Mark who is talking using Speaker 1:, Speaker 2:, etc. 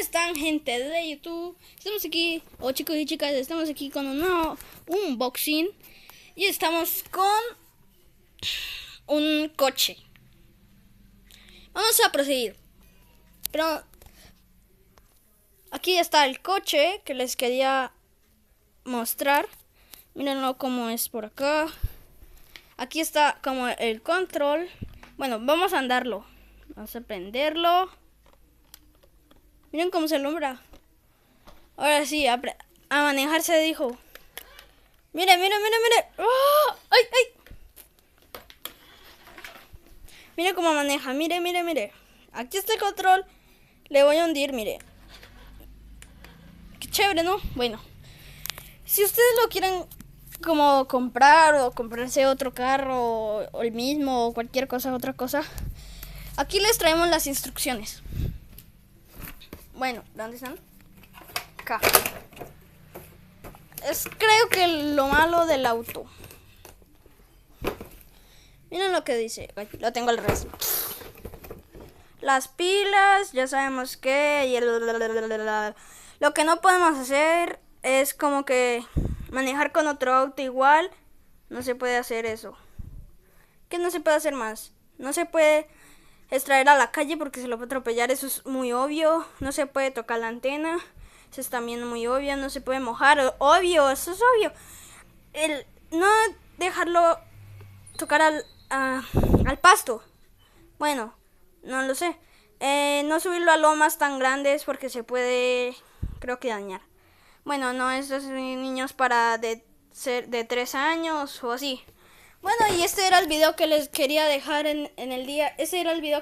Speaker 1: están, gente de YouTube? Estamos aquí, chicos y chicas, estamos aquí con un nuevo unboxing. Y estamos con un coche. Vamos a proseguir. Pero aquí está el coche que les quería mostrar. Mírenlo cómo es por acá. Aquí está como el control. Bueno, vamos a andarlo. Vamos a prenderlo. Miren cómo se alumbra. Ahora sí, a manejar se dijo. Mire. ¡Oh! ¡Ay! Mire cómo maneja. Mire. Aquí está el control. Le voy a hundir, mire. Qué chévere, ¿no? Bueno. Si ustedes lo quieren como comprar o comprarse otro carro o el mismo o cualquier cosa, otra cosa, aquí les traemos las instrucciones. Bueno, ¿dónde están? Acá. Es creo que lo malo del auto. Miren lo que dice. Ay, lo tengo al revés. Las pilas, ya sabemos que. Lo que no podemos hacer es como que manejar con otro auto igual. No se puede hacer eso. ¿Qué no se puede hacer más? No se puede extraer a la calle porque se lo puede atropellar. Eso es muy obvio. No se puede tocar la antena. Eso es también muy obvio. No se puede mojar. Obvio, eso es obvio. El no dejarlo tocar al pasto. Bueno, no lo sé. No subirlo a lomas tan grandes porque se puede, creo que dañar. Bueno, no, estos niños para de 3 años o así. Bueno, y este era el video que les quería dejar en el día. Ese era el video que